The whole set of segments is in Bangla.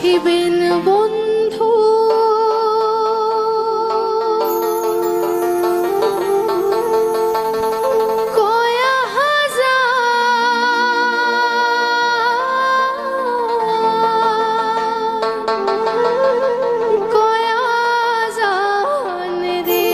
বুঝিবেন বন্ধু কয়া হাজার কয়া জান রে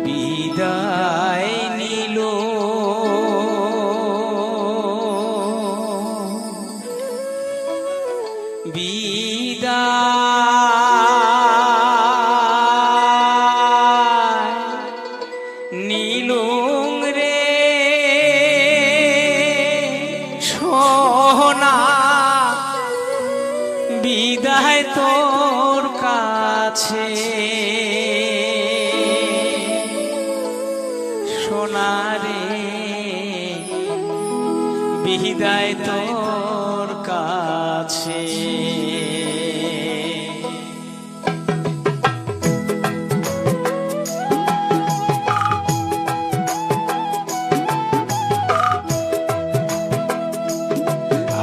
বিদায় নিল বিদায় নীলুং রে সোনা বিদায় তোর কাছে সোনারে বিদায় তোর কাছে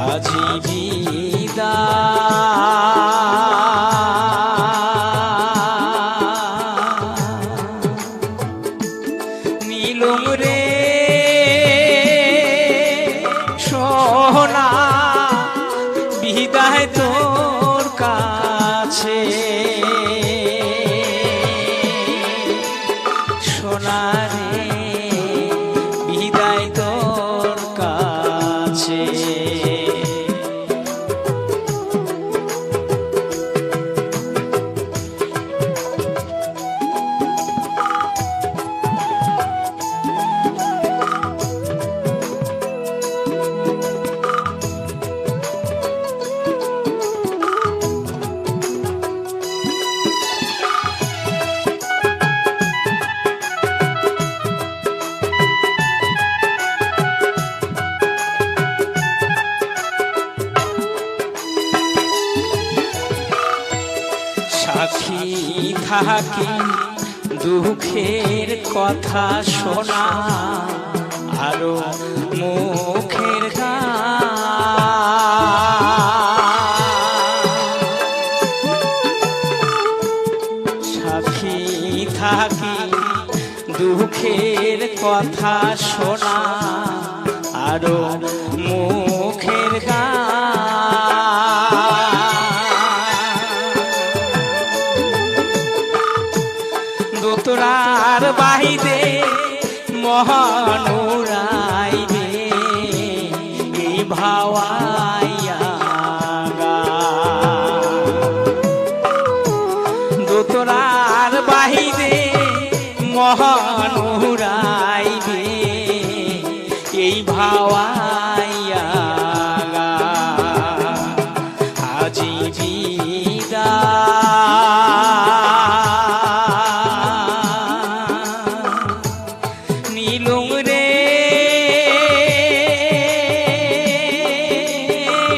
আজি বিদায় নীলুম রে সোনা বিদায় তোর কাছে সোনা রে বিদায় তোর কাছে সাক্ষী থাকি দুঃখের কথা শোনা আরো মুখের সাক্ষী থাকি দুঃখের কথা শোনা আরো মুখের দোতরার বাহিরে মহানুরাইবে এই ভাওয়াইয়া দোতরার বাহিরে মহানুরাইবে এই ভাওয়াইয়া আজি বিদায় নীলুম রে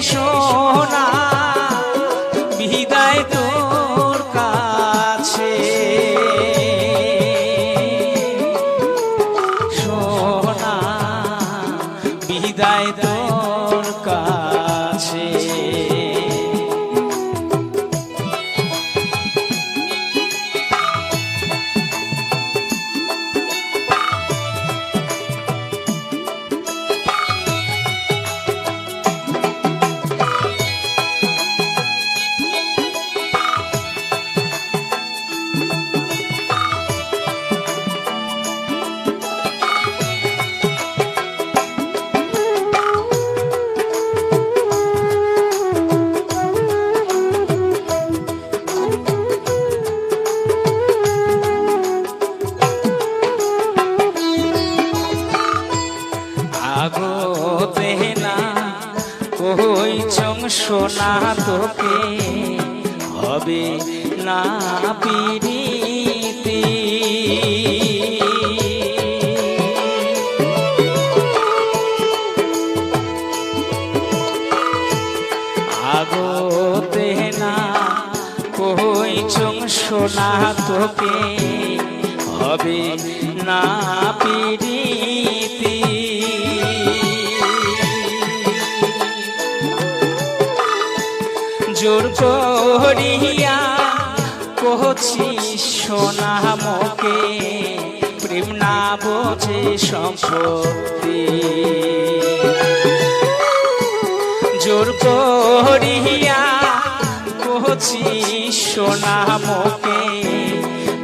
সোনা বিদায় তোর কাছে সোনা বিদায় তোর কাছে আগতে না কই চং সোনা তোকে হবে না পিরিতি আগতে না কই চং সোনা তোকে হবে না পিরিতি জোর করিয়া কহছি সোনা মোকে প্রেম না বোঝে সম্পত্তি জোর করিয়া কহছি সোনা মোকে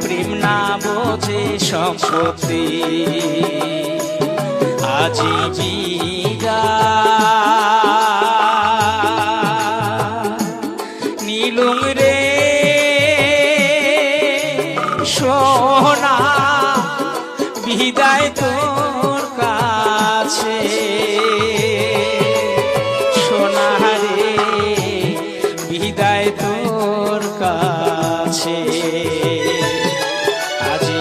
প্রেম না বোঝে সম্পত্তি আজি বিদায় নীলুম রে সোনা বিদায় তোর কাছে সোনা রে বিদায় তোর কাছে আজি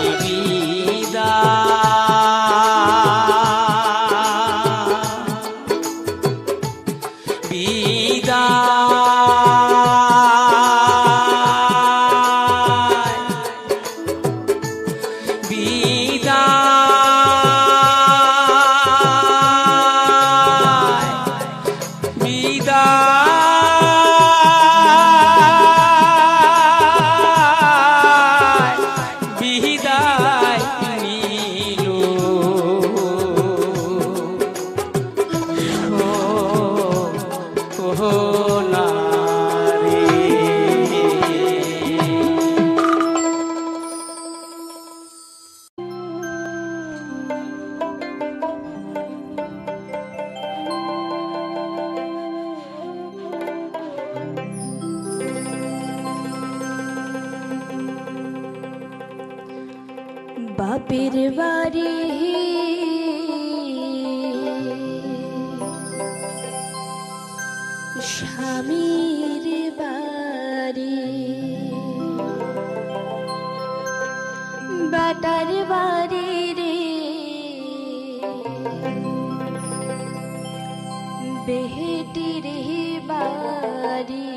বিদায় নীলু সোনা রে। বাপের বাড়ি স্বামীর বাড়ি বেটার বাড়ি রে বেটির বাড়ি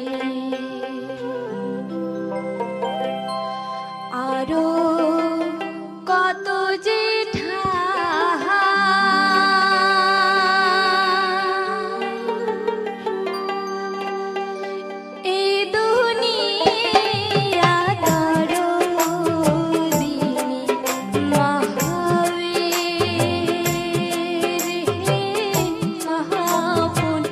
আরো কত যে এই দুনিয়া দরদিনী মহাবীর মহাপুন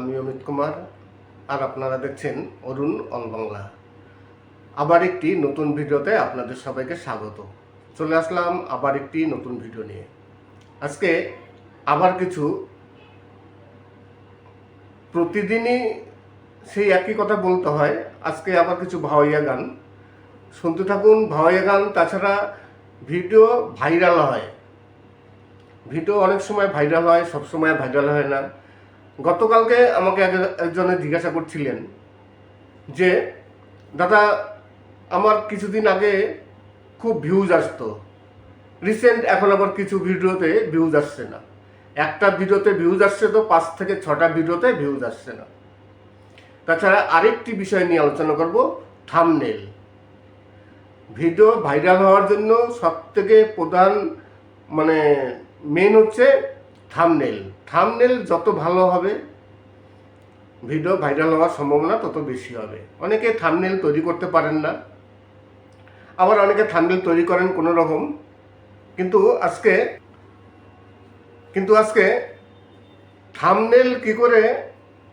আমি অমিত কুমার, আর আপনারা দেখছেন অরুণ অল বাংলা। আবার একটি নতুন ভিডিওতে আপনাদের সবাইকে স্বাগত। চলে আসলাম আবার একটি নতুন ভিডিও নিয়ে। আজকে আবার কিছু, প্রতিদিনই সেই একই কথা বলতে হয়, আজকে আবার কিছু ভাওয়াইয়া গান শুনতে থাকুন। ভাওয়াইয়া গান, তাছাড়া ভিডিও ভাইরাল হয়। ভিডিও অনেক সময় ভাইরাল হয়, সব সময় ভাইরাল হয় না। গতকালকে আমাকে একজনে জিজ্ঞাসা করছিলেন যে দাদা, আমার কিছুদিন আগে খুব ভিউজ আসতো, রিসেন্ট এখন আবার কিছু ভিডিওতে ভিউজ আসছে না। একটা ভিডিওতে ভিউজ আসছে তো 5 থেকে 6টা ভিডিওতে ভিউজ আসছে না। তাছাড়া আরেকটি বিষয় নিয়ে আলোচনা করব, থাম্বনেল। ভিডিও ভাইরাল হওয়ার জন্য সবথেকে প্রধান মেন হচ্ছে থাম্বনেল। থাম্বনেল যত ভালো হবে ভিডিও ভাইরাল হওয়ার সম্ভাবনা তত বেশি হবে। অনেকে থাম্বনেল তৈরি করতে পারেন না, আবার অনেকে থাম্বনেল তৈরি করেন কোনো রকম। কিন্তু আজকে থাম্বনেল কি করে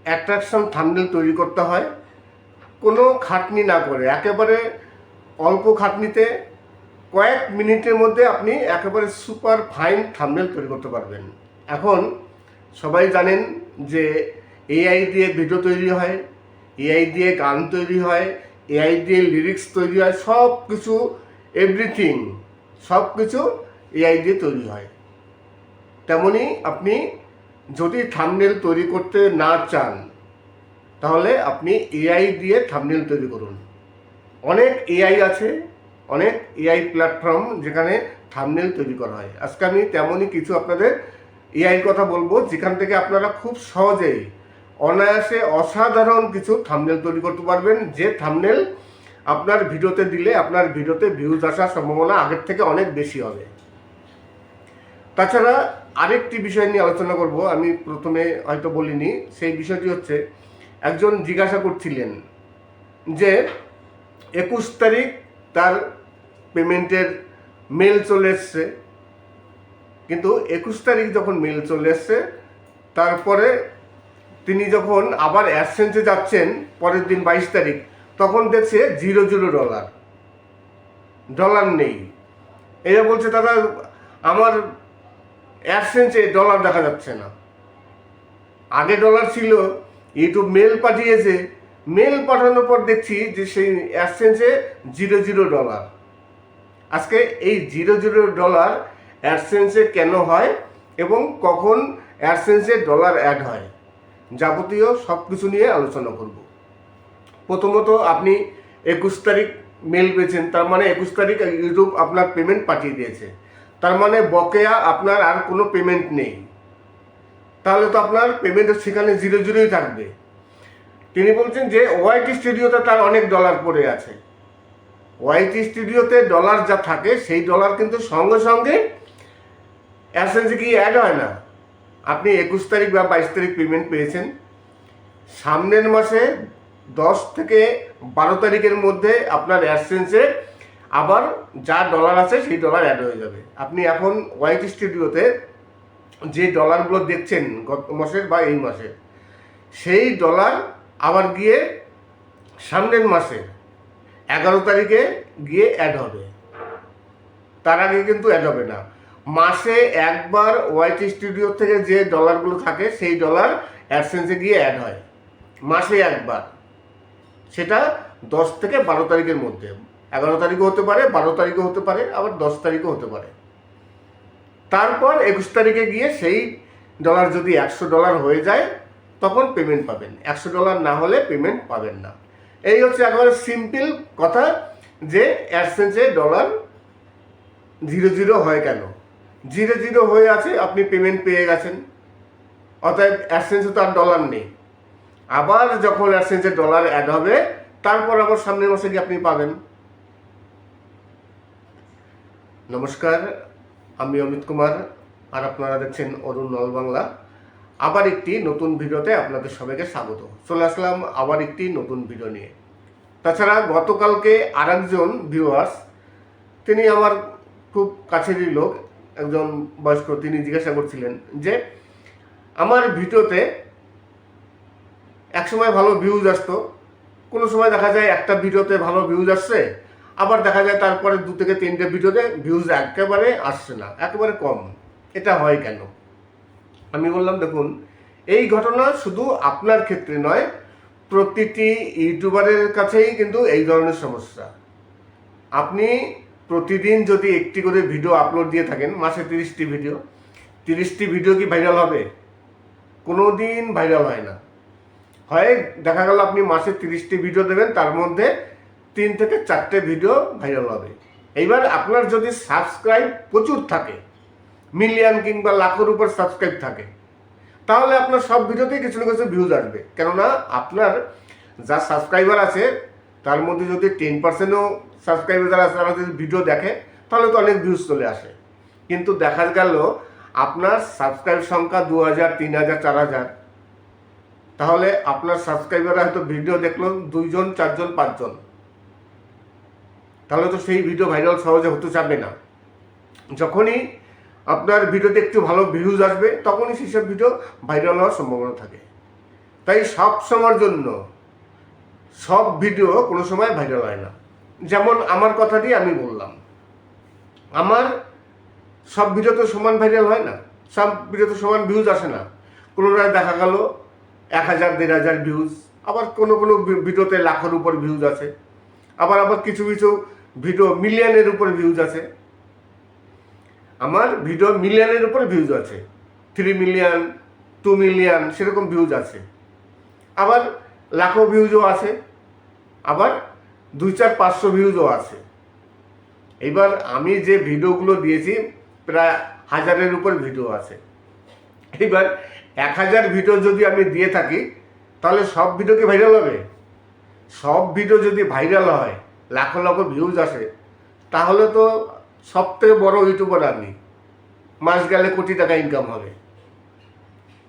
অ্যাট্রাকশন থাম্বনেল তৈরি করতে হয়, কোনো খাটনি না করে একেবারে অল্প খাটনিতে কয়েক মিনিটের মধ্যে আপনি একেবারে সুপার ফাইন থাম্বনেল তৈরি করতে পারবেন। এখন সবাই জানেন যে এআই দিয়ে ভিডিও তৈরি হয়, এআই দিয়ে গান তৈরি হয়, এআই দিয়ে লিরিক্স তৈরি হয়, সব কিছু, এভরিথিং, সব কিছু এআই দিয়ে তৈরি হয়। তেমনি আপনি যদি থাম্বনেল তৈরি করতে না চান, তাহলে আপনি এআই দিয়ে থাম্বনেল তৈরি করুন। অনেক এআই আছে, অনেক এআই প্ল্যাটফর্ম যেখানে থাম্বনেল তৈরি করা হয়। আজকে আমি তেমনই কিছু আপনাদের এআই কথা বলবো, যেখান থেকে আপনারা খুব সহজেই অনায়াসে অসাধারণ কিছু থাম্বনেল তৈরি করতে পারবেন, যে থাম্বনেল আপনার ভিডিওতে দিলে আপনার ভিডিওতে ভিউজ আসার সম্ভাবনা আগের থেকে অনেক বেশি হবে। তাছাড়া আরেকটি বিষয় নিয়ে আলোচনা করব, আমি প্রথমে হয়তো বলিনি, সেই বিষয়টি হচ্ছে, একজন জিজ্ঞাসা করছিলেন যে 21 তারিখ তার পেমেন্টের মেল চলে এসছে, কিন্তু 21 তারিখ যখন মেল চলে এসছে, তারপরে তিনি যখন আবার অ্যাডসেন্সে যাচ্ছেন পরের দিন 22 তারিখ, তখন দেখছে $0 ডলার নেই। এরা বলছে, দাদা আমার অ্যাডসেন্সে ডলার দেখা যাচ্ছে না। আগে ডলার ছিল, ইউটিউব মেল পাঠিয়েছে, মেল পাঠানোর পর দেখছি যে সেই অ্যাডসেন্সে $0 আজকে এই $0 অ্যাডসেন্সে কেন হয় এবং কখন অ্যাডসেন্সে ডলার অ্যাড হয়, যাবতীয় সব কিছু নিয়ে আলোচনা করব। প্রথমত, আপনি 21 তারিখ মেল পেয়েছেন, তার মানে 21 তারিখ ইউটিউব আপনার পেমেন্ট পাঠিয়ে দিয়েছে, তার মানে বকেয়া আপনার আর কোনো পেমেন্ট নেই। তাহলে তো আপনার পেমেন্ট সেখানে 0 থাকবে। তিনি বলছেন যে ওয়াইটি স্টুডিওতে তার অনেক ডলার পড়ে আছে। ওয়াইটি স্টুডিওতে ডলার যা থাকে সেই ডলার কিন্তু সঙ্গে সঙ্গে অ্যাডসেন্সে গিয়ে অ্যাড হয় না। আপনি 21 তারিখ বা 22 তারিখ পেমেন্ট পেয়েছেন, সামনের মাসে 10 থেকে 12 তারিখের মধ্যে আপনার অ্যাডসেন্সে আবার যা ডলার আছে সেই ডলার অ্যাড হয়ে যাবে। আপনি এখন ওয়াইটি স্টুডিওতে যে ডলারগুলো দেখছেন গত মাসের বা এই মাসের, সেই ডলার আবার গিয়ে সামনের মাসে 11 তারিখে গিয়ে অ্যাড হবে, তার আগে কিন্তু অ্যাড হবে না। মাসে একবার ওয়াইটি স্টুডিও থেকে যে ডলারগুলো থাকে সেই ডলার অ্যাডসেন্সে গিয়ে অ্যাড হয়, মাসে একবার। সেটা 10 থেকে 12 তারিখের মধ্যে, 11 তারিখও হতে পারে, 12 তারিখও হতে পারে, আবার 10 তারিখও হতে পারে। তারপর 21 তারিখে গিয়ে সেই ডলার যদি $100 হয়ে যায় তখন পেমেন্ট পাবেন, $100 না হলে পেমেন্ট পাবেন না। এই হচ্ছে একেবারে সিম্পল কথা, যে অ্যাডসেন্সে ডলার 0 হয় কেন। 0 হয়ে আছে, আপনি পেমেন্ট পেয়ে গেছেন, অতএব অ্যাডসেন্সে তো আর ডলার নেই। আবার যখন অ্যাডসেন্সে ডলার অ্যাড হবে, তারপর আবার সামনের মাসে গিয়ে আপনি পাবেন। নমস্কার, আমি অমিত কুমার, আর আপনারা দেখছেন অরুণ অল বাংলা। আবার একটি নতুন ভিডিওতে আপনাদের সবাইকে স্বাগত। চলে আসলাম আবার একটি নতুন ভিডিও নিয়ে। তাছাড়া গতকালকে আরেকজন ভিউয়ার্স, তিনি আমার খুব কাছেরই লোক, একজন বয়স্ক, তিনি জিজ্ঞাসা করছিলেন যে আমার ভিডিওতে একসময় ভালো ভিউজ আসতো, কোনো সময় দেখা যায় একটা ভিডিওতে ভালো ভিউজ আসছে, আবার দেখা যায় তারপরে 2 থেকে 3টে ভিডিওতে ভিউজ একেবারে আসছে না, একেবারে কম। এটা হয় কেন? আমি বললাম দেখুন, এই ঘটনা শুধু আপনার ক্ষেত্রে নয়, প্রতিটি ইউটিউবারের কাছেই কিন্তু এই ধরনের সমস্যা। আপনি প্রতিদিন যদি একটি করে ভিডিও আপলোড দিয়ে থাকেন, মাসে 30টি ভিডিও, 30টি ভিডিও কি ভাইরাল হবে? কোনো দিন ভাইরাল হয় না। হয় দেখা গেল আপনি মাসে 30টি ভিডিও দেবেন, তার মধ্যে 3 থেকে 4টে ভিডিও ভাইরাল হবে। এইবার আপনার যদি সাবস্ক্রাইব প্রচুর থাকে, মিলিয়ন কিংবা লাখের উপর সাবস্ক্রাইব থাকে, তাহলে আপনার সব ভিডিওতেই কিছু না কিছু ভিউজ আসবে। কেননা আপনার যা সাবস্ক্রাইবার আছে তার মধ্যে যদি 10%ও সাবস্ক্রাইবার যারা আছে তারা যদি ভিডিও দেখে, তাহলে তো অনেক ভিউজ চলে আসে। কিন্তু দেখা গেল আপনার সাবস্ক্রাইব সংখ্যা 2000, 3000, 4000, তাহলে আপনার সাবস্ক্রাইবাররা হয়তো ভিডিও দেখলো 2 জন, 4 জন, 5 জন, তাহলে তো সেই ভিডিও ভাইরাল সহজে হতে চাবে না। যখনই আপনার ভিডিওতে একটু ভালো ভিউজ আসবে, তখনই সেসব ভিডিও ভাইরাল হওয়ার সম্ভাবনা থাকে। তাই সব সময়ের জন্য সব ভিডিও কোনো সময় ভাইরাল হয় না। যেমন আমার কথা দিয়ে আমি বললাম, আমার সব ভিডিও তো সমান ভাইরাল হয় না, সব ভিডিওতে সমান ভিউজ আসে না। কোনোটায় দেখা গেল 1000, 1500 ভিউজ, আবার কোনো কোনো ভিডিওতে লাখের উপর ভিউজ আছে, আবার কিছু কিছু ভিডিও মিলিয়নের উপরে ভিউজ আছে। আমার ভিডিও মিলিয়নের উপরে ভিউজ আছে, 3 মিলিয়ন, 2 মিলিয়ন সেরকম ভিউজ আছে, আবার লাখো ভিউজও আছে, আবার 2, 4, 500 ভিউজও আছে। এইবার আমি যে ভিডিওগুলো দিয়েছি প্রায় 1000-এর উপর ভিডিও আছে। এইবার 1000 ভিডিও যদি আমি দিয়ে থাকি, তাহলে সব ভিডিও কি ভাইরাল হবে? সব ভিডিও যদি ভাইরাল হয়, লাখো লাখো ভিউজ আসে, তাহলে তো সব থেকে বড় ইউটিউবার আমি, মাস গেলে কোটি টাকা ইনকাম হবে।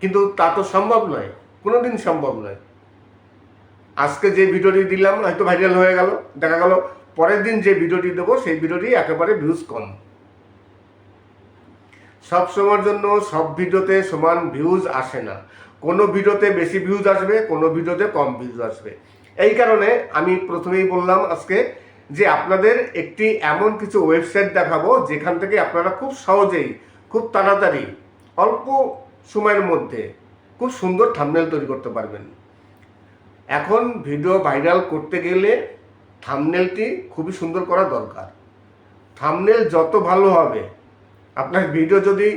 কিন্তু তা তো সম্ভব নয়, কোনোদিন সম্ভব নয়। আজকে যে ভিডিওটি দিলাম হয়তো ভাইরাল হয়ে গেল, দেখা গেল পরের দিন যে ভিডিওটি দেবো সেই ভিডিওটি একেবারে ভিউজ কম। সব সময়ের জন্য সব ভিডিওতে সমান ভিউজ আসে না। কোনো ভিডিওতে বেশি ভিউজ আসবে, কোনো ভিডিওতে কম ভিউজ আসবে। এই কারণে আমি প্রথমেই বললাম আজকে যে আপনাদের একটি এমন কিছু ওয়েবসাইট দেখাবো যেখান থেকে আপনারা খুব সহজেই, খুব তাড়াতাড়ি, অল্প সময়ের মধ্যে খুব সুন্দর থাম্বনেল তৈরি করতে পারবেন। এখন ভিডিও ভাইরাল করতে গেলে থাম্বনেলটি খুবই সুন্দর করা দরকার। থাম্বনেল যত ভালো হবে, আপনার ভিডিও যদি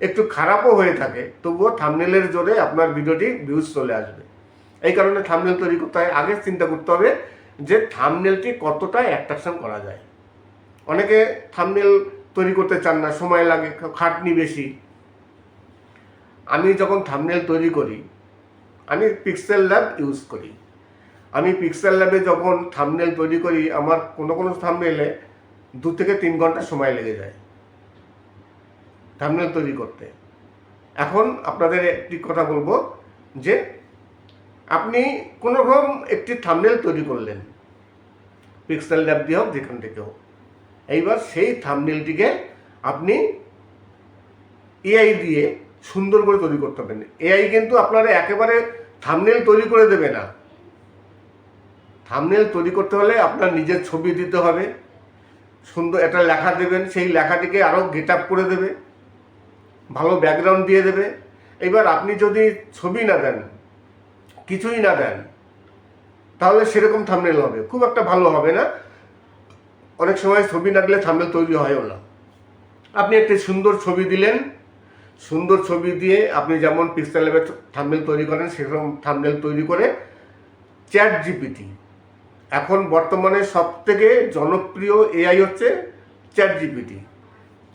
একটু খারাপও হয়ে থাকে, তবুও থাম্বনেলের জোরে আপনার ভিডিওটি ভিউজ চলে আসবে। এই কারণে থাম্বনেল তৈরি করতে হয়। আগে চিন্তা করতে হবে যে থাম্বনেলটি কতটা অ্যাট্রাকশন করা যায়। অনেকে থাম্বনেল তৈরি করতে চান না, সময় লাগে, খাটনি বেশি। আমি যখন থাম্বনেল তৈরি করি, আমি পিক্সেল ল্যাব ইউজ করি। আমি পিক্সেল ল্যাবে যখন থাম্বনেল তৈরি করি, আমার কোনো কোনো থাম্বনেলে 2 থেকে 3 ঘন্টা সময় লেগে যায় থাম্বনেল তৈরি করতে। এখন আপনাদের একটি কথা বলবো যে আপনি কোনোরকম একটি থাম্বনেল তৈরি করলেন, পিক্সেল ল্যাব দিয়ে হোক, যেখান থেকে হোক। এইবার সেই থাম্বনেলটিকে আপনি এআই দিয়ে সুন্দর করে তৈরি করতে পারেন। এআই কিন্তু আপনারা একেবারে থাম্বনেল তৈরি করে দেবে না। থাম্বনেল তৈরি করতে হলে আপনার নিজের ছবি দিতে হবে, সুন্দর একটা লেখা দেবেন, সেই লেখাটিকে আরও গেট আপ করে দেবে, ভালো ব্যাকগ্রাউন্ড দিয়ে দেবে। এবার আপনি যদি ছবি না দেন, কিছুই না দেন, তাহলে সেরকম থাম্বনেল হবে, খুব একটা ভালো হবে না। অনেক সময় ছবি না দিলে থাম্বনেল তৈরি হয়ও না। আপনি একটি সুন্দর ছবি দিলেন, সুন্দর ছবি দিয়ে আপনি যেমন পিক্সেল ল্যাবে থাম্বনেল তৈরি করেন, সেরকম থাম্বনেল তৈরি করে চ্যাট জিপিটি, এখন বর্তমানে সবথেকে জনপ্রিয় এআই হচ্ছে চ্যাট জিপিটি।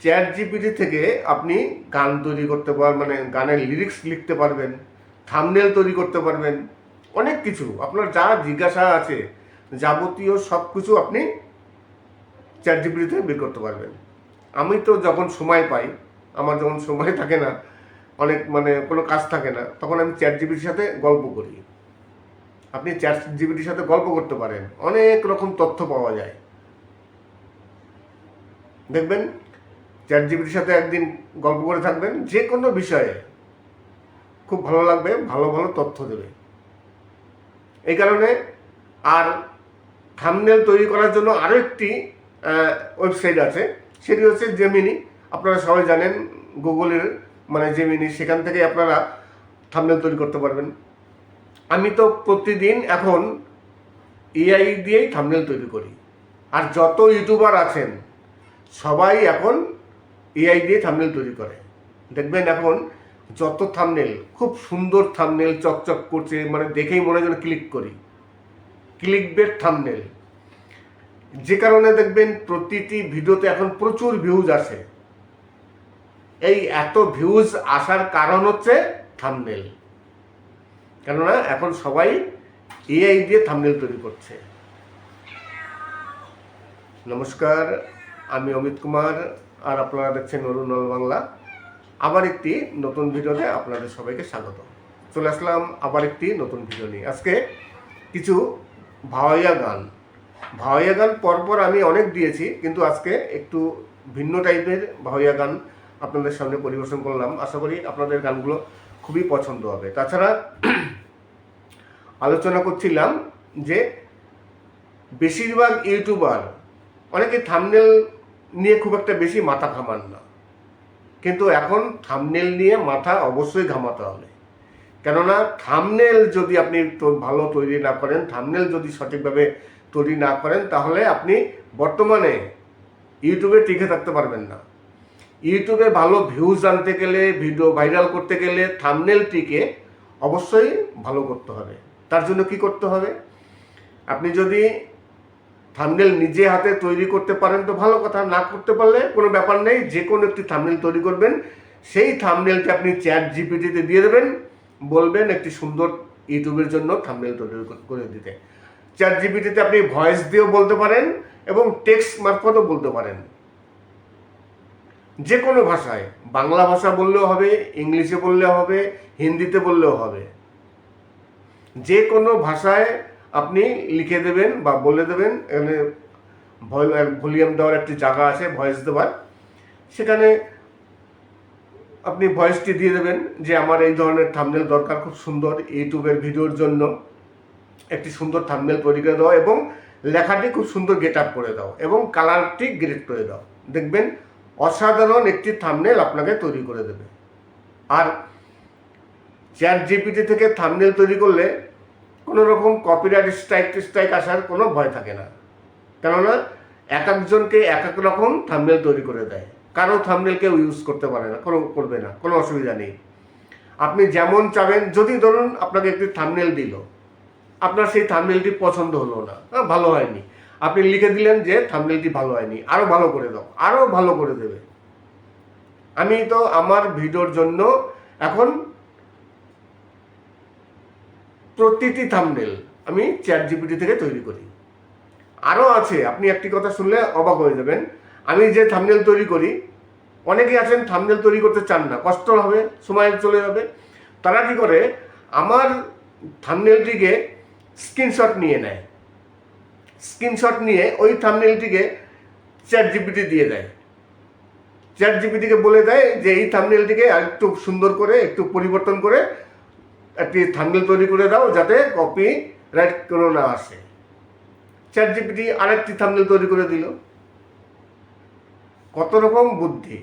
চ্যাট জিপিটি থেকে আপনি গান তৈরি করতে পারবেন, মানে গানের লিরিক্স লিখতে পারবেন, থাম্বনেল তৈরি করতে পারবেন, অনেক কিছু আপনার যা জিজ্ঞাসা আছে যাবতীয় সব কিছু আপনি চ্যাট জিপিটি থেকে বের করতে পারবেন। আমি তো যখন সময় পাই, আমার যখন সময় থাকে না, অনেক মানে কোনো কাজ থাকে না, তখন আমি চ্যাট জিপিটির সাথে গল্প করি। আপনি চ্যাট জিপিটির সাথে গল্প করতে পারেন, অনেক রকম তথ্য পাওয়া যায়। দেখবেন চ্যাট জিপিটির সাথে একদিন গল্প করে থাকবেন, যে কোনো বিষয়ে খুব ভালো লাগবে, ভালো ভালো তথ্য দেবে। এই কারণে আর থাম্বনেল তৈরি করার জন্য আরও একটি ওয়েবসাইট আছে, সেটি হচ্ছে জেমিনি। আপনারা সবাই জানেন গুগলের মানে জেমিনি, সেখান থেকে আপনারা থাম্বনেল তৈরি করতে পারবেন। আমি তো প্রতিদিন এখন এআই দিয়েই থাম্বনেল তৈরি করি, আর যত ইউটিউবার আছেন সবাই এখন এআই দিয়ে থাম্বনেল তৈরি করে। দেখবেন এখন যত থাম্বনেল, খুব সুন্দর থাম্বনেল, চকচক করছে, মানে দেখেই মনে হয় যেন ক্লিক করি, ক্লিকবেট থাম্বনেল। যে কারণে দেখবেন প্রতিটি ভিডিওতে এখন প্রচুর ভিউজ আসে। এই এত ভিউজ আসার কারণ হচ্ছে থাম্বনেল, কেননা এখন সবাই এআই দিয়ে থাম্বনেল তৈরি করছে। নমস্কার, আমি অমিত কুমার, আর আপনারা দেখছেন অরুণল বাংলা। আবার একটি নতুন ভিডিওতে আপনাদের সবাইকে স্বাগত। চলে আসলাম আবার একটি নতুন ভিডিও নিয়ে। আজকে কিছু ভাওয়াইয়া গান পরপর আমি অনেক দিয়েছি, কিন্তু আজকে একটু ভিন্ন টাইপের ভাওয়াইয়া গান আপনাদের সামনে পরিবেশন করলাম। আশা করি আপনাদের গানগুলো খুবই পছন্দ হবে। তাছাড়া আলোচনা করছিলাম যে বেশিরভাগ ইউটিউবার অনেকে থাম্বনেল নিয়ে খুব একটা বেশি মাথা ঘামান না, কিন্তু এখন থাম্বনেল নিয়ে মাথা অবশ্যই ঘামাতে হবে। কেননা থাম্বনেল যদি আপনি ভালো তৈরি না করেন, থাম্বনেল যদি সঠিকভাবে তৈরি না করেন, তাহলে আপনি বর্তমানে ইউটিউবে টিকে থাকতে পারবেন না। ইউটিউবে ভালো ভিউজ আনতে গেলে, ভিডিও ভাইরাল করতে গেলে থাম্বনেলটিকে অবশ্যই ভালো করতে হবে। তার জন্য কি করতে হবে? আপনি যদি থাম্বনেল নিজে হাতে তৈরি করতে পারেন তো ভালো কথা, না করতে পারলে কোনো ব্যাপার নেই, যে কোনো একটি থাম্বনেল তৈরি করবেন, সেই থাম্বনেলটি আপনি চ্যাট জিপিটিতে দিয়ে দেবেন, বলবেন একটি সুন্দর ইউটিউবের জন্য থাম্বনেল তৈরি করে দিতে। চ্যাট জিপিটিতে আপনি ভয়েস দিয়েও বলতে পারেন এবং টেক্সট মারফতও বলতে পারেন, যে কোনো ভাষায়। বাংলা ভাষা বললেও হবে, ইংলিশে বললেও হবে, হিন্দিতে বললেও হবে। যে কোনো ভাষায় আপনি লিখে দেবেন বা বলে দেবেন। এখানে ভলিউম দেওয়ার একটি জায়গা আছে, ভয়েস দেওয়ার, সেখানে আপনি ভয়েসটি দিয়ে দেবেন যে আমার এই ধরনের থাম্বনেল দরকার, খুব সুন্দর ইউটিউবের ভিডিওর জন্য একটি সুন্দর থাম্বনেল তৈরি করে দাও, এবং লেখাটি খুব সুন্দর গেট আপ করে দাও, এবং কালারটি গ্রেড করে দাও। দেখবেন অসাধারণ একটি থাম্বনেল আপনাকে তৈরি করে দেবে। আর চ্যাট জিপিটি থেকে থাম্বনেল তৈরি করলে কোনো রকম কপিরাইট স্ট্রাইক আসার কোনো ভয় থাকে না, কেননা এক একজনকে এক এক রকম থাম্বনেল তৈরি করে দেয়। কারো থাম্বনেল কেউ ইউজ করতে পারে না, করবে না, কোনো অসুবিধা নেই। আপনি যেমন চাবেন, যদি ধরুন আপনাকে একটি থাম্বনেল দিল, আপনার সেই থাম্বনেলটি পছন্দ হলো না, ভালো হয়নি, আপনি লিখে দিলেন যে থাম্বনেলটি ভালো হয়নি, আরও ভালো করে দাও, আরও ভালো করে দেবে। আমি তো আমার ভিডিওর জন্য এখন প্রতিটি থাম্বনেল আমি চ্যাট জিপিটি থেকে তৈরি করি। আরও আছে, আপনি একটি কথা শুনলে অবাক হয়ে যাবেন। আমি যে থাম্বনেল তৈরি করি, অনেকেই আছেন থাম্বনেল তৈরি করতে চান না, কষ্ট হবে, সময় চলে যাবে। তারা কি করে, আমার থাম্বনেলটিকে স্ক্রিনশট নিয়ে নেয়, স্ক্রিনশট নিয়ে ওই থাম্বনেলটিকে চ্যাট জিপিটি দিয়ে দেয়। চ্যাট জিপিটিকে বলে দেয় যে এই থাম্বনেলটিকে একটু সুন্দর করে, একটু পরিবর্তন করে একটি থাম্বনেল তৈরি করে দাও, যাতে কপিরাইট কোনো না আসে। চ্যাট জিপিটি আরেকটি থাম্বনেল তৈরি করে দিল। কত রকম বুদ্ধি!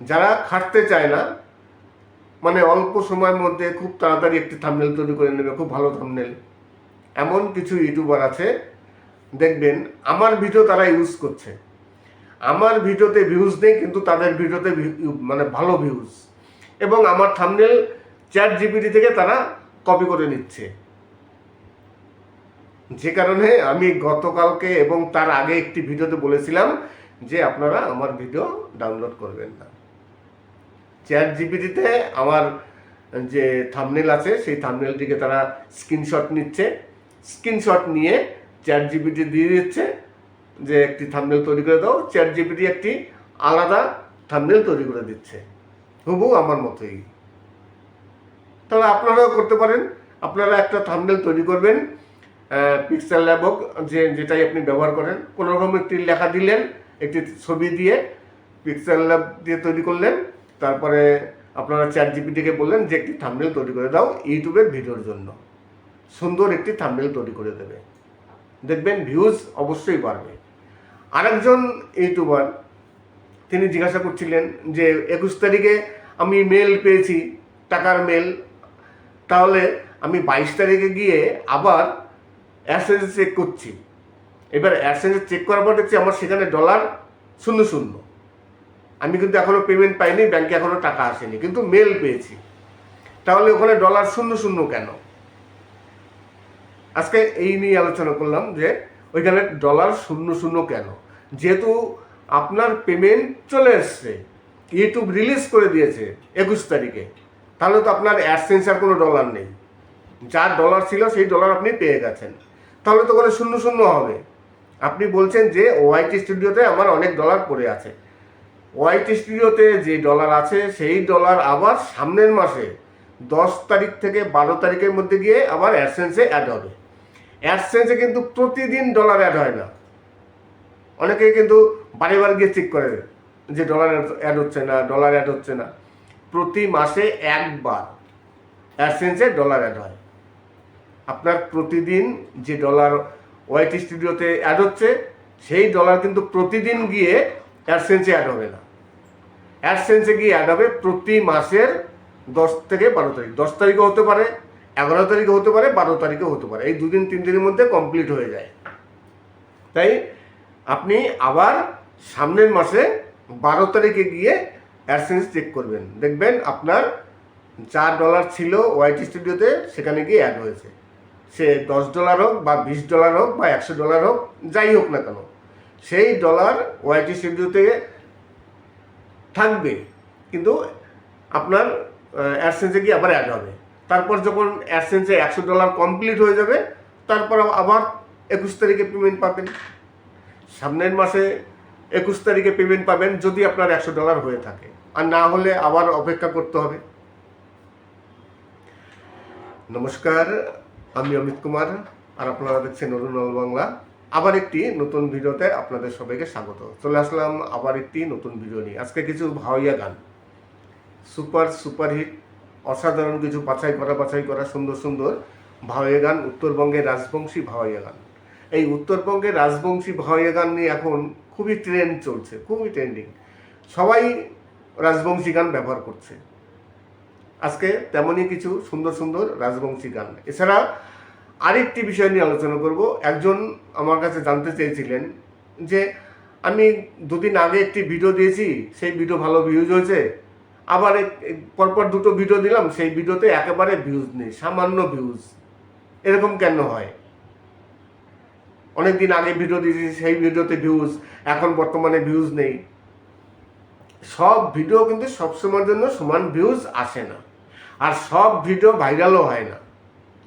যারা খাটতে চায় না, মানে অল্প সময়ের মধ্যে খুব তাড়াতাড়ি একটি থাম্বনেল তৈরি করে নেবে, খুব ভালো থাম্বনেল, এমন কিছু ইউটিউবার আছে, দেখবেন আমার ভিডিও তারা ইউজ করছে। আমার ভিডিওতে ভিউজ নেই, কিন্তু তাদের ভিডিওতে মানে ভালো ভিউজ, এবং আমার থাম্বনেল চ্যাট জিপিটি থেকে তারা কপি করে নিচ্ছে। যে কারণে আমি গতকালকে এবং তার আগে একটি ভিডিওতে বলেছিলাম যে আপনারা আমার ভিডিও ডাউনলোড করবেন না। চ্যাট জিপিটিতে আমার যে থাম্বনেল আছে, সেই থাম্বনেলটিকে তারা স্ক্রিনশট নিচ্ছে, স্ক্রিনশট নিয়ে চ্যাট জিপিটি দিয়ে দিচ্ছে যে একটি থাম্বনেল তৈরি করে দাও। চ্যাট জিপিটি একটি আলাদা থাম্বনেল তৈরি করে দিচ্ছে, হুবহু আমার মতোই। তাহলে আপনারাও করতে পারেন। আপনারা একটা থাম্বনেল তৈরি করবেন, পিক্সেল ল্যাব হোক, যেটাই আপনি ব্যবহার করেন, কোনো রকম একটি লেখা দিলেন, একটি ছবি দিয়ে পিক্সেল ল্যাব দিয়ে তৈরি করলেন, তারপরে আপনারা চ্যাট জিপিটিকে বললেন যে একটি থাম্বনেল তৈরি করে দাও ইউটিউবের ভিডিওর জন্য। সুন্দর একটি থাম্বনেল তৈরি করে দেবে, দেখবেন ভিউজ অবশ্যই বাড়বে। আরেকজন ইউটিউবার তিনি জিজ্ঞাসা করছিলেন যে 21 তারিখে আমি মেল পেয়েছি, টাকার মেল, তাহলে আমি 22 তারিখে গিয়ে আবার অ্যাডসেন্স চেক করছি। এবার অ্যাডসেন্স চেক করার পর দেখছি আমার সেখানে $0 আমি কিন্তু এখনও পেমেন্ট পাইনি, ব্যাংকে এখনও টাকা আসেনি, কিন্তু মেল পেয়েছি। তাহলে ওখানে $0 কেন? আজকে এই নিয়ে আলোচনা করলাম যে ওইখানে $0 কেন। যেহেতু আপনার পেমেন্ট চলে এসছে, ইউটিউব রিলিজ করে দিয়েছে 21 তারিখে, তাহলে তো আপনার অ্যাডসেন্স আর কোনো ডলার নেই। যার ডলার ছিল সেই ডলার আপনি পেয়ে গেছেন, তাহলে তো ওখানে $0 হবে। আপনি বলছেন যে ওয়াইটি স্টুডিওতে আমার অনেক ডলার পড়ে আছে। ওয়াইটি স্টুডিওতে যে ডলার আছে সেই ডলার আবার সামনের মাসে 10 তারিখ থেকে 12 তারিখের মধ্যে গিয়ে আবার অ্যাডসেন্সে অ্যাড হবে। অ্যাডসেন্সে কিন্তু প্রতিদিন ডলার অ্যাড হয় না, অনেকে কিন্তু বারে বারে গিয়ে চেক করে যে ডলার অ্যাড হচ্ছে না, ডলার অ্যাড হচ্ছে না। প্রতি মাসে একবার অ্যাডসেন্সে ডলার অ্যাড হয়। আপনার প্রতিদিন যে ডলার ওয়াইটি স্টুডিওতে অ্যাড হচ্ছে সেই ডলার কিন্তু প্রতিদিন গিয়ে অ্যাডসেন্সে অ্যাড হবে না। অ্যাডসেন্সে গিয়ে অ্যাড হবে প্রতি মাসের 10 থেকে 12 তারিখ। 10 তারিখও হতে পারে, 11 তারিখও হতে পারে, 12 তারিখও হতে পারে। এই 2 দিন 3 দিনের মধ্যে কমপ্লিট হয়ে যায়। তাই আপনি আবার সামনের মাসে 12 তারিখে গিয়ে অ্যাডসেন্স চেক করবেন, দেখবেন আপনার যা ডলার ছিল ওয়াইটি স্টুডিওতে সেখানে গিয়ে অ্যাড হয়েছে। সে $10 হোক বা $20 হোক বা $100 হোক, যাই হোক না কেন, সেই ডলার ওয়াইটি স্টুডিওতে থাকবে, কিন্তু আপনার অ্যাডসেন্সে গিয়ে আবার অ্যাড হবে। তারপর যখন অ্যাডসেন্সে $100 কমপ্লিট হয়ে যাবে, তারপর আবার 21 তারিখে পেমেন্ট পাবেন। সামনের মাসে 21 তারিখে পেমেন্ট পাবেন যদি আপনার $100 হয়ে থাকে, আর না হলে আবার অপেক্ষা করতে হবে। নমস্কার, আমি অমিত কুমার, আর আপনারা দেখছেন অরুণ অল বাংলা। আবার একটি নতুন ভিডিওতে আপনাদের সবাইকে স্বাগত। চলে আসলাম আবার একটি নতুন ভিডিও নিয়ে। আজকে কিছু ভাওয়াইয়া গান, সুপারহিট, অসাধারণ কিছু বাছাই করা সুন্দর সুন্দর ভাওয়াইয়া গান, উত্তরবঙ্গের রাজবংশী ভাওয়াইয়া গান। এই উত্তরবঙ্গের রাজবংশী ভাওয়াইয়া গান নিয়ে এখন খুবই ট্রেন্ড চলছে, খুবই ট্রেন্ডিং। সবাই রাজবংশী গান ব্যবহার করছে। আজকে তেমনই কিছু সুন্দর সুন্দর রাজবংশী গান। এছাড়া আরেকটি বিষয় নিয়ে আলোচনা করব। একজন আমার কাছে জানতে চেয়েছিলেন যে আমি 2 দিন আগে একটি ভিডিও দিয়েছি, সেই ভিডিও ভালো ভিউজ হয়েছে, আবার পরপর 2টো ভিডিও দিলাম, সেই ভিডিওতে একেবারে ভিউজ নেই, সামান্য ভিউজ, এরকম কেন হয়? অনেক দিন আগে ভিডিও দিয়েছি, সেই ভিডিওতে ভিউজ, এখন বর্তমানে ভিউজ নেই। সব ভিডিও কিন্তু সবসময়ের জন্য সমান ভিউজ আসে না, আর সব ভিডিও ভাইরালও হয় না,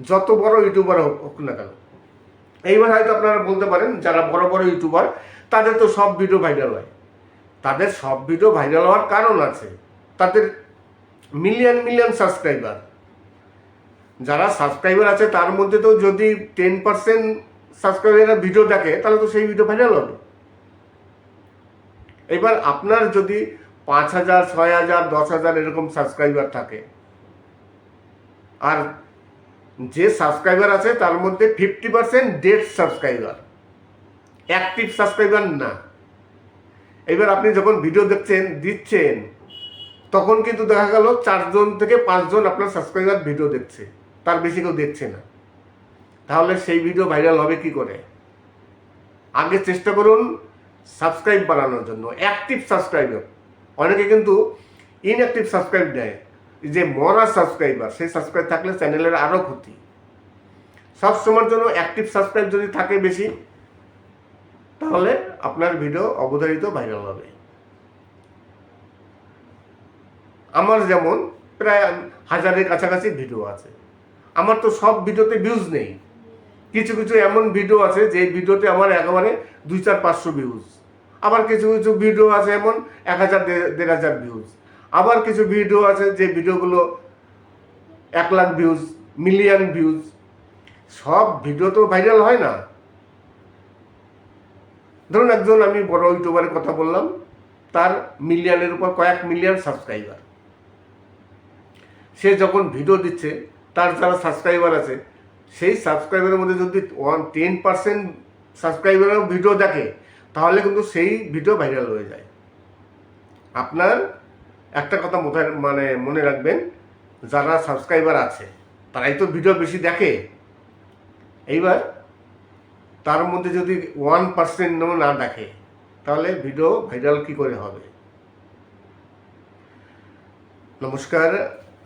যত বড় ইউটিউবার হোক না কেন। এইবার হয়তো আপনারা বলতে পারেন যারা বড় বড় ইউটিউবার তাদের তো সব ভিডিও ভাইরাল হয়। তাদের সব ভিডিও ভাইরাল হওয়ার কারণ আছে, তাদের মিলিয়ন মিলিয়ন সাবস্ক্রাইবার। যারা সাবস্ক্রাইবার আছে তার মধ্যে তো যদি 10% সাবস্ক্রাইবাররা ভিডিও দেখে, তাহলে তো সেই ভিডিও ভাইরাল হবে। এবার আপনার যদি 5,000, 6,000, 10,000 এরকম সাবস্ক্রাইবার থাকে, আর যে সাবস্ক্রাইবার আছে তার মধ্যে 50% ডেড সাবস্ক্রাইবার, অ্যাক্টিভ সাবস্ক্রাইবার না। এবার আপনি যখন ভিডিও দিচ্ছেন তখন কিন্তু দেখা গেল 4 জন থেকে 5 জন আপনার সাবস্ক্রাইবার ভিডিও দেখছে, তার বেশি কেউ দেখছে না। তাহলে সেই ভিডিও ভাইরাল হবে কি করে? আগে চেষ্টা করুন সাবস্ক্রাইব বাড়ানোর জন্য, অ্যাক্টিভ সাবস্ক্রাইবার। অনেকে কিন্তু ইনঅ্যাক্টিভ সাবস্ক্রাইব দেয়, যে মরা সাবস্ক্রাইবার, সেই সাবস্ক্রাইব থাকলে চ্যানেলের আরও ক্ষতি। সবসময়ের জন্য অ্যাক্টিভ সাবস্ক্রাইব যদি থাকে বেশি, তাহলে আপনার ভিডিও অবধারিত ভাইরাল হবে। আমার যেমন প্রায় 1000-এর কাছাকাছি ভিডিও আছে, আমার তো সব ভিডিওতে ভিউজ নেই। কিছু কিছু এমন ভিডিও আছে যে ভিডিওতে আমার একেবারে 200-400-500 ভিউজ, আবার কিছু কিছু ভিডিও আছে এমন 1000-1500 ভিউজ, আবার কিছু ভিডিও আছে যে ভিডিওগুলো 1 লাখ ভিউজ, মিলিয়ন ভিউজ। সব ভিডিও তো ভাইরাল হয় না। ধরুন একজন, আমি বড় ইউটিউবারের কথা বললাম, তার মিলিয়নের উপর কয়েক মিলিয়ন সাবস্ক্রাইবার। সে যখন ভিডিও দিচ্ছে, তার যারা সাবস্ক্রাইবার আছে সেই সাবস্ক্রাইবারের মধ্যে যদি 10% সাবস্ক্রাইবারও ভিডিও দেখে, তাহলে কিন্তু সেই ভিডিও ভাইরাল হয়ে যায়। আপনার একটা কথা মনে রাখবেন, যারা সাবস্ক্রাইবার আছে তারাই তো ভিডিও বেশি দেখে। এইবার তার মধ্যে যদি 1% না দেখে, তাহলে ভিডিও ভাইরাল কি করে হবে? নমস্কার,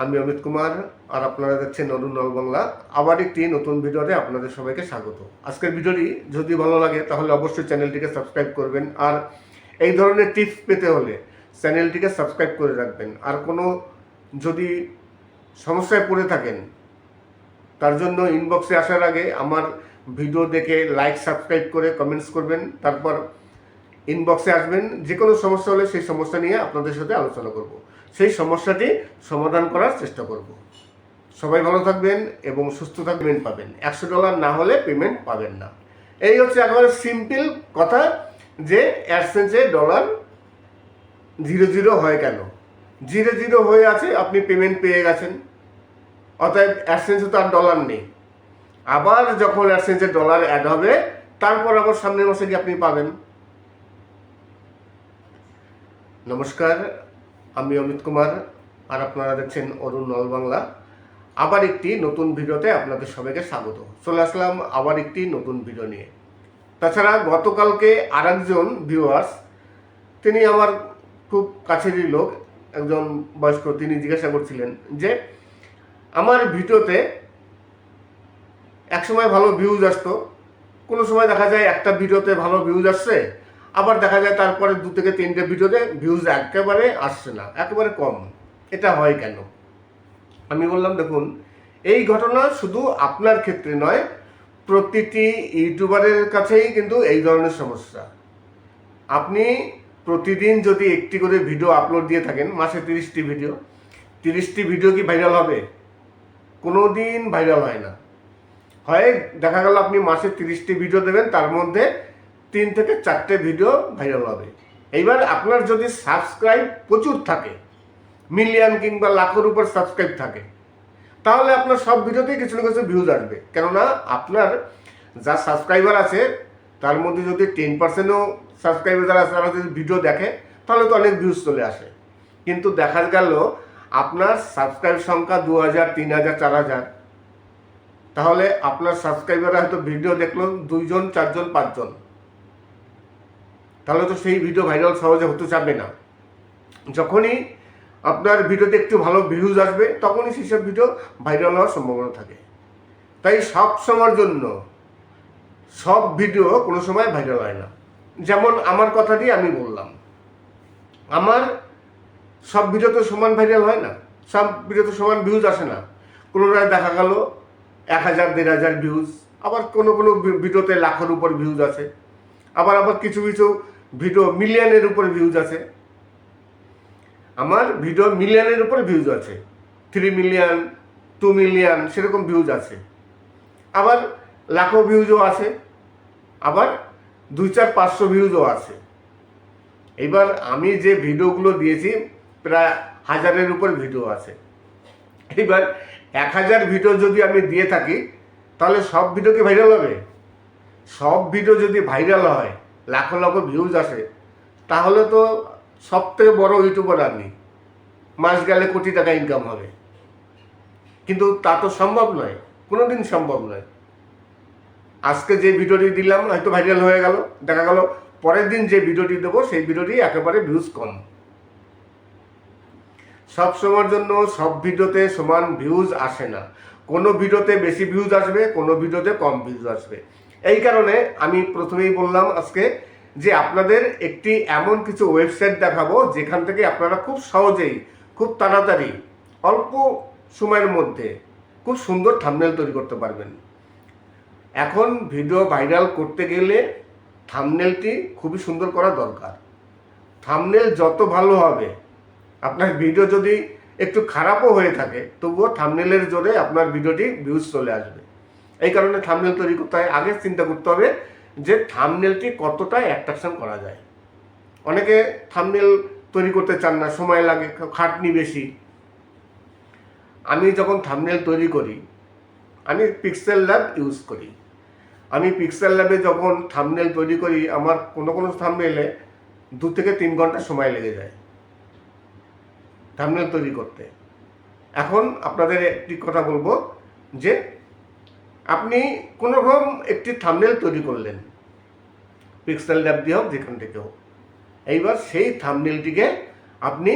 আমি অমিত কুমার, আর আপনারা দেখছেন অরুণ নল বাংলা। আবার একটি নতুন ভিডিওতে আপনাদের সবাইকে স্বাগত। আজকের ভিডিওটি যদি ভালো লাগে তাহলে অবশ্যই চ্যানেলটিকে সাবস্ক্রাইব করবেন, আর এই ধরনের টিপস পেতে হলে চ্যানেলটিকে সাবস্ক্রাইব করে রাখবেন। আর কোনো যদি সমস্যায় পড়ে থাকেন, তার জন্য ইনবক্সে আসার আগে আমার ভিডিও দেখে লাইক সাবস্ক্রাইব করে কমেন্টস করবেন, তারপর ইনবক্সে আসবেন। যে কোনো সমস্যা হলে সেই সমস্যা নিয়ে আপনাদের সাথে আলোচনা করব, সেই সমস্যাটি সমাধান করার চেষ্টা করব। সবাই ভালো থাকবেন এবং সুস্থ থাকবেন। পেমেন্ট পাবেন, $100 না হলে পেমেন্ট পাবেন না। এই হচ্ছে একেবারে সিম্পল কথা, যে অ্যাডসেন্সে $0 হয় কেন? 0 হয়ে আছে, আপনি পেমেন্ট পেয়ে গেছেন, অতএব অ্যাডসেন্সে তো আর ডলার নেই। আবার যখন অ্যাডসেন্সে ডলার অ্যাড হবে, তারপর আবার সামনের মাসে গিয়ে আপনি পাবেন। নমস্কার, আমি অমিত কুমার, আর আপনারা দেখছেন অরুণ নল বাংলা। আবার একটি নতুন ভিডিওতে আপনাদের সবাইকে স্বাগত। চলে আসলাম আবার একটি নতুন ভিডিও নিয়ে। তাছাড়া গতকালকে আরেকজন ভিউয়ার্স, তিনি আমার খুব কাছেরই লোক, একজন বয়স্ক, তিনি জিজ্ঞাসা করছিলেন যে আমার ভিডিওতে একসময় ভালো ভিউজ আসতো, কোনো সময় দেখা যায় একটা ভিডিওতে ভালো ভিউজ আসছে, আবার দেখা যায় তারপরে 2 থেকে 3টে ভিডিওতে ভিউজ একেবারে আসছে না, একেবারে কম। এটা হয় কেন? আমি বললাম, দেখুন, এই ঘটনা শুধু আপনার ক্ষেত্রে নয়, প্রতিটি ইউটিউবারের কাছেই কিন্তু এই ধরনের সমস্যা। আপনি প্রতিদিন যদি একটি করে ভিডিও আপলোড দিয়ে থাকেন, মাসে 30টি ভিডিও, 30টি ভিডিও কি ভাইরাল হবে? কোনো দিন ভাইরাল হয় না। হয় দেখা গেল আপনি মাসে 30টি ভিডিও দেবেন, তার মধ্যে 3 থেকে 4টে ভিডিও ভাইরাল হবে। এইবার আপনার যদি সাবস্ক্রাইব প্রচুর থাকে, মিলিয়ন কিংবা লাখের উপর সাবস্ক্রাইব থাকে, তাহলে আপনার সব ভিডিওতেই কিছু না কিছু ভিউজ আসবে। কেননা আপনার যা সাবস্ক্রাইবার আছে তার মধ্যে যদি 10%ও সাবস্ক্রাইবার যারা আছে তারা যদি ভিডিও দেখে, তাহলে তো অনেক ভিউজ চলে আসে। কিন্তু দেখা গেল আপনার সাবস্ক্রাইব সংখ্যা 2000, 3000, 4000, তাহলে আপনার সাবস্ক্রাইবাররা হয়তো ভিডিও দেখলো 2 জন, 4 জন, 5 জন, তাহলে তো সেই ভিডিও ভাইরাল সহজে হতে চাবে না। যখনই আপনার ভিডিওতে একটু ভালো ভিউজ আসবে, তখনই সেসব ভিডিও ভাইরাল হওয়ার সম্ভাবনা থাকে। তাই সব সময়ের জন্য সব ভিডিও কোনো সময় ভাইরাল হয় না। যেমন আমার কথা দিয়ে আমি বললাম, আমার সব ভিডিও তো সমান ভাইরাল হয় না, সব ভিডিওতে সমান ভিউজ আসে না। কোনোটায় দেখা গেল 1000, 1500 ভিউজ, আবার কোনো ভিডিওতে লাখের উপর ভিউজ আছে, আবার কিছু ভিডিও মিলিয়নের উপরে ভিউজ আছে। আমার ভিডিও মিলিয়নের উপরে ভিউজ আছে, 3 মিলিয়ন, 2 মিলিয়ন, সেরকম ভিউজ আছে। আবার লাখো ভিউজও আছে, আবার 2, 4, 500 ভিউজও আছে। এবার আমি যে ভিডিওগুলো দিয়েছি, প্রায় 1000-এর উপর ভিডিও আছে। এবার 1000 ভিডিও যদি আমি দিয়ে থাকি, তাহলে সব ভিডিও কি ভাইরাল হবে? সব ভিডিও যদি ভাইরাল হয়, লাখো লাখো ভিউজ আসে, তাহলে তো সব থেকে বড় ইউটিউবার আপনি, মাস গেলে কোটি টাকা ইনকাম হবে। কিন্তু তা তো সম্ভব নয়, কোনোদিন সম্ভব নয়। আজকে যে ভিডিওটি দিলাম হয়তো ভাইরাল হয়ে গেল, দেখা গেল পরের দিন যে ভিডিওটি দেবো সেই ভিডিওটি একেবারে ভিউজ কম। সব সময়ের জন্য সব ভিডিওতে সমান ভিউজ আসে না। কোনো ভিডিওতে বেশি ভিউজ আসবে, কোনো ভিডিওতে কম ভিউজ আসবে। এই কারণে আমি প্রথমেই বললাম আজকে যে আপনাদের একটি এমন কিছু ওয়েবসাইট দেখাবো, যেখান থেকে আপনারা খুব সহজেই, খুব তাড়াতাড়ি, অল্প সময়ের মধ্যে খুব সুন্দর থাম্বনেল তৈরি করতে পারবেন। এখন ভিডিও ভাইরাল করতে গেলে থাম্বনেলটি খুবই সুন্দর করা দরকার। থাম্বনেল যত ভালো হবে, আপনার ভিডিও যদি একটু খারাপও হয়ে থাকে, তবুও থাম্বনেলের জোরে আপনার ভিডিওটি ভিউজ চলে আসবে। এই কারণে থাম্বনেল তৈরি করতে হয়। আগে চিন্তা করতে হবে যে থাম্বনেলটি কতটা অ্যাট্রাকশন করা যায়। অনেকে থাম্বনেল তৈরি করতে চান না, সময় লাগে, খাটনি বেশি। আমি যখন থাম্বনেল তৈরি করি, আমি পিক্সেল ল্যাব ইউজ করি। আমি পিক্সেল ল্যাবে যখন থাম্বনেল তৈরি করি, আমার কোনো কোনো থাম্বনেলে 2 থেকে 3 ঘন্টা সময় লেগে যায় থাম্বনেল তৈরি করতে। এখন আপনাদের একটি কথা বলবো যে আপনি কোনোরকম একটি থাম্বনেল তৈরি করলেন, পিক্সেল ল্যাব দিয়ে হোক, যেখান থেকে হোক। এইবার সেই থাম্বনেলটিকে আপনি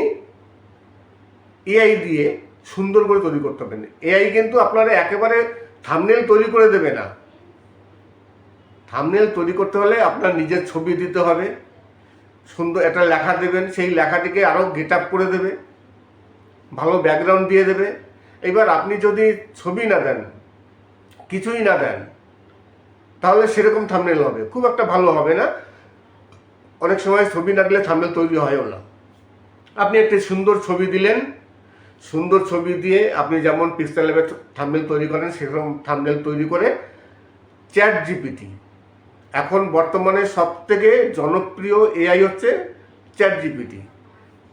এআই দিয়ে সুন্দর করে তৈরি করতে পারেন। এআই কিন্তু আপনারা একেবারে থাম্বনেল তৈরি করে দেবে না। থাম্বনেল তৈরি করতে হলে আপনার নিজের ছবি দিতে হবে, সুন্দর একটা লেখা দেবেন, সেই লেখাটিকে আরও গেট আপ করে দেবে, ভালো ব্যাকগ্রাউন্ড দিয়ে দেবে। এবার আপনি যদি ছবি না দেন, কিছুই না দেন, তাহলে সেরকম থাম্বনেল হবে, খুব একটা ভালো হবে না। অনেক সময় ছবি না দিলে থাম্বনেল তৈরি হয়ও না। আপনি একটি সুন্দর ছবি দিলেন, সুন্দর ছবি দিয়ে আপনি যেমন পিক্সেল ল্যাবে থাম্বনেল তৈরি করেন সেরকম থাম্বনেল তৈরি করে চ্যাট জিপিটি, এখন বর্তমানে সবথেকে জনপ্রিয় এআই হচ্ছে চ্যাট জিপিটি।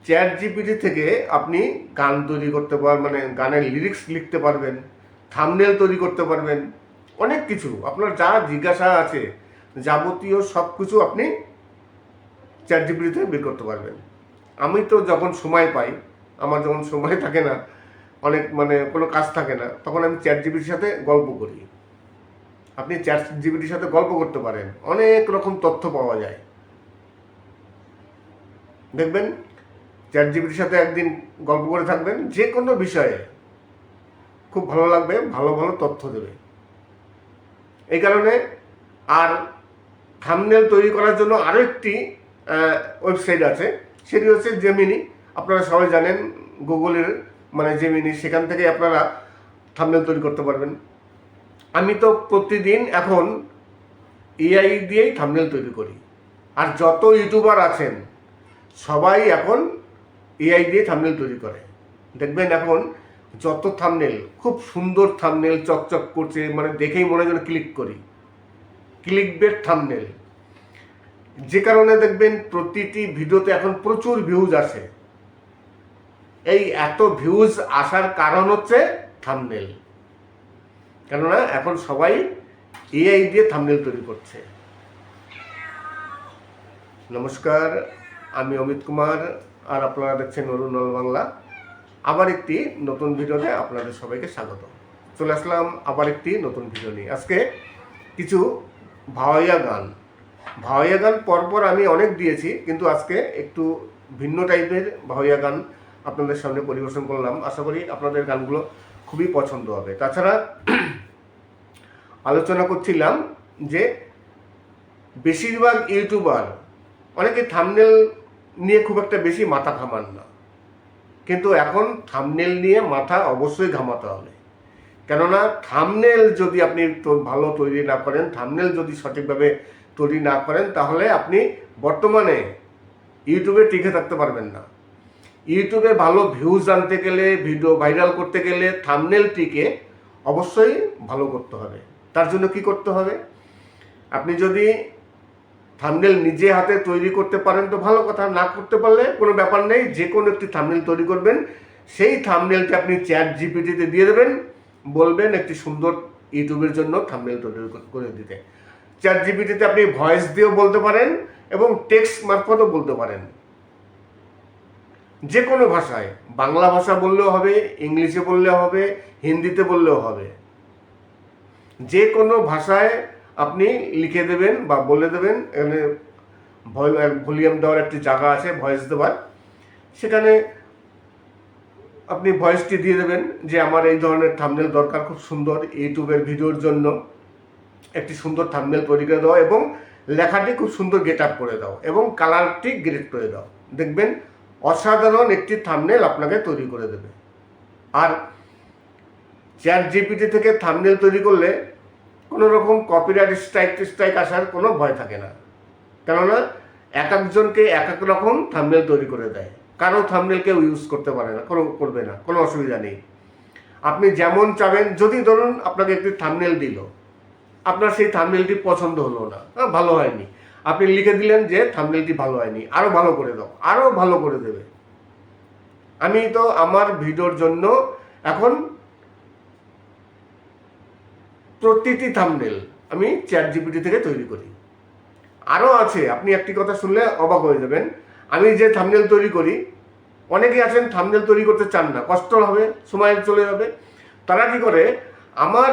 চ্যাট জিপিটি থেকে আপনি গান তৈরি করতে পারবেন, মানে গানের লিরিক্স লিখতে পারবেন, থাম্বনেল তৈরি করতে পারবেন, অনেক কিছু আপনার যা জিজ্ঞাসা আছে যাবতীয় সব কিছু আপনি চ্যাট জিপিটি থেকে বের করতে পারবেন। আমি তো যখন সময় পাই, আমার যখন সময় থাকে না, অনেক মানে কোনো কাজ থাকে না, তখন আমি চ্যাট জিপিটির সাথে গল্প করি। আপনি চ্যাট জিপিটির সাথে গল্প করতে পারেন, অনেক রকম তথ্য পাওয়া যায়। দেখবেন চ্যাট জিপিটির সাথে একদিন গল্প করে থাকবেন, যে কোনো বিষয়ে খুব ভালো লাগবে, ভালো ভালো তথ্য দেবে। এই কারণে আর থাম্বনেল তৈরি করার জন্য আরও একটি ওয়েবসাইট আছে, সেটি হচ্ছে জেমিনি। আপনারা সবাই জানেন গুগলের মানে জেমিনি, সেখান থেকে আপনারা থাম্বনেল তৈরি করতে পারবেন। আমি তো প্রতিদিন এখন এআই দিয়েই থাম্বনেল তৈরি করি। আর যত ইউটিউবার আছেন সবাই এখন এআই দিয়ে থাম্বনেল তৈরি করে। দেখবেন এখন যত থাম্বনেল, খুব সুন্দর থাম্বনেল, চকচক করছে, মানে দেখেই মনে হয় যেন ক্লিক করি, ক্লিকবেট থাম্বনেল। যে কারণে দেখবেন প্রতিটি ভিডিওতে এখন প্রচুর ভিউজ আসে। এই এত ভিউজ আসার কারণ হচ্ছে থাম্বনেল, কেননা এখন সবাই এআই দিয়ে থাম্বনেল তৈরি করছে। নমস্কার, আমি অমিত কুমার, আর আপনারা দেখছেন অরুণ বাংলা। আবার একটি নতুন ভিডিওতে আপনাদের সবাইকে স্বাগত। চলে আসলাম আবার একটি নতুন ভিডিও নিয়ে। আজকে কিছু ভাওয়াইয়া গান পরপর আমি অনেক দিয়েছি, কিন্তু আজকে একটু ভিন্ন টাইপের ভাওয়াইয়া গান আপনাদের সামনে পরিবেশন করলাম। আশা করি আপনাদের গানগুলো খুবই পছন্দ হবে। তাছাড়া আলোচনা করছিলাম যে বেশিরভাগ ইউটিউবার অনেকে থাম্বনেল নিয়ে খুব একটা বেশি মাথা ঘামান না, কিন্তু এখন থাম্বনেল নিয়ে মাথা অবশ্যই ঘামাতে হবে। কেননা থাম্বনেল যদি আপনি ভালো তৈরি না করেন, থাম্বনেল যদি সঠিকভাবে তৈরি না করেন, তাহলে আপনি বর্তমানে ইউটিউবে টিকে থাকতে পারবেন না। ইউটিউবে ভালো ভিউজ আনতে গেলে, ভিডিও ভাইরাল করতে গেলে থাম্বনেলটিকে অবশ্যই ভালো করতে হবে। তার জন্য কি করতে হবে? আপনি যদি থাম্বনেল নিজে হাতে তৈরি করতে পারেন তো ভালো কথা, না করতে পারলে কোনো ব্যাপার নেই, যে কোনো একটি থাম্বনেল তৈরি করবেন, সেই থাম্বনেলটি আপনি চ্যাট জিপিটিতে দিয়ে দেবেন, বলবেন একটি সুন্দর ইউটিউবের জন্য থাম্বনেল তৈরি করে দিতে। চ্যাট জিপিটিতে আপনি ভয়েস দিয়েও বলতে পারেন এবং টেক্সট মারফতও বলতে পারেন, যে কোনো ভাষায়। বাংলা ভাষা বললেও হবে, ইংলিশে বললেও হবে, হিন্দিতে বললেও হবে, যে কোনো ভাষায় আপনি লিখে দেবেন বা বলে দেবেন। এখানে ভলিউম দেওয়ার একটি জায়গা আছে, ভয়েস দেওয়ার, সেখানে আপনি ভয়েসটি দিয়ে দেবেন যে আমার এই ধরনের থাম্বনেল দরকার, খুব সুন্দর ইউটিউবের ভিডিওর জন্য একটি সুন্দর থাম্বনেল তৈরি করে দাও, এবং লেখাটি খুব সুন্দর গেট আপ করে দাও, এবং কালারটি গ্রেড করে দাও। দেখবেন অসাধারণ একটি থাম্বনেল আপনাকে তৈরি করে দেবে। আর চ্যাট জিপিটি থেকে থাম্বনেল তৈরি করলে কোনো রকম কপিরাইট স্ট্রাইক আসার কোনো ভয় থাকে না, কেননা এক একজনকে এক এক রকম থাম্বনেল তৈরি করে দেয়। কারো থাম্বনেল কেউ ইউজ করতে পারে না, করবে না, কোনো অসুবিধা নেই। আপনি যেমন চাবেন, যদি ধরুন আপনাকে একটি থাম্বনেল দিল, আপনার সেই থাম্বনেলটি পছন্দ হলো না, ভালো হয়নি, আপনি লিখে দিলেন যে থাম্বনেলটি ভালো হয়নি, আরও ভালো করে দাও, আরও ভালো করে দেবে। আমি তো আমার ভিডিওর জন্য এখন প্রতিটি থাম্বনেল আমি চ্যাট জিপিটি থেকে তৈরি করি। আরও আছে, আপনি একটি কথা শুনলে অবাক হয়ে যাবেন। আমি যে থাম্বনেল তৈরি করি, অনেকেই আছেন থাম্বনেল তৈরি করতে চান না, কষ্ট হবে, সময় চলে যাবে। তারা কি করে, আমার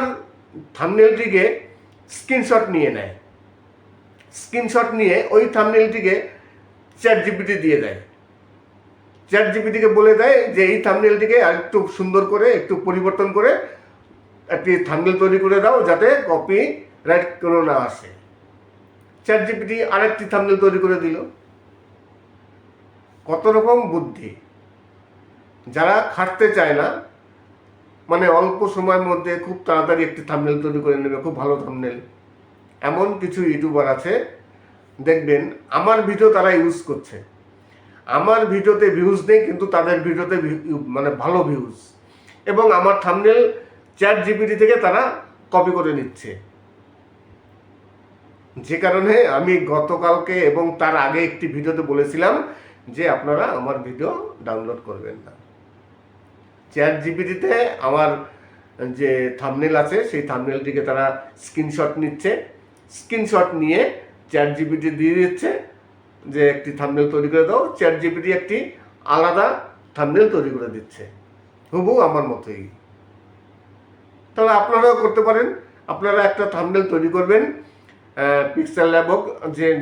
থাম্বনেলটিকে স্ক্রিনশট নিয়ে নেয়, স্ক্রিনশট নিয়ে ওই থাম্বনেলটিকে চ্যাট জিপিটি দিয়ে দেয়। চ্যাট জিপিটিকে বলে দেয় যে এই থাম্বনেলটিকে আরেকটু সুন্দর করে, একটু পরিবর্তন করে একটি থাম্বনেল তৈরি করে দাও যাতে কপি রাইট কোনো না আসে। চ্যাট জিপিটি আরেকটি থাম্বনেল তৈরি করে দিল। কত রকম বুদ্ধি! যারা খাটতে চায় না, মানে অল্প সময়ের মধ্যে খুব তাড়াতাড়ি একটি থাম্বনেল তৈরি করে নেবে, খুব ভালো থাম্বনেল, এমন কিছু ইউটিউবার আছে, দেখবেন আমার ভিডিও তারা ইউজ করছে। আমার ভিডিওতে ভিউজ নেই, কিন্তু তাদের ভিডিওতে মানে ভালো ভিউজ, এবং আমার থাম্বনেল চ্যাট জিপিটি থেকে তারা কপি করে নিচ্ছে। যে কারণে আমি গতকালকে এবং তার আগে একটি ভিডিওতে বলেছিলাম যে আপনারা আমার ভিডিও ডাউনলোড করবেন না। চ্যাট জিপিটিতে আমার যে থাম্বনেল আছে সেই থাম্বনেলটিকে তারা স্ক্রিনশট নিচ্ছে, স্ক্রিনশট নিয়ে চ্যাট জিপিটি দিয়ে দিচ্ছে যে একটি থাম্বনেল তৈরি করে দাও। চ্যাট জিপিটি একটি আলাদা থাম্বনেল তৈরি করে দিচ্ছে, হুবহু আমার মতোই। তাহলে আপনারাও করতে পারেন। আপনারা একটা থাম্বনেল তৈরি করবেন, পিক্সেল ল্যাব হোক,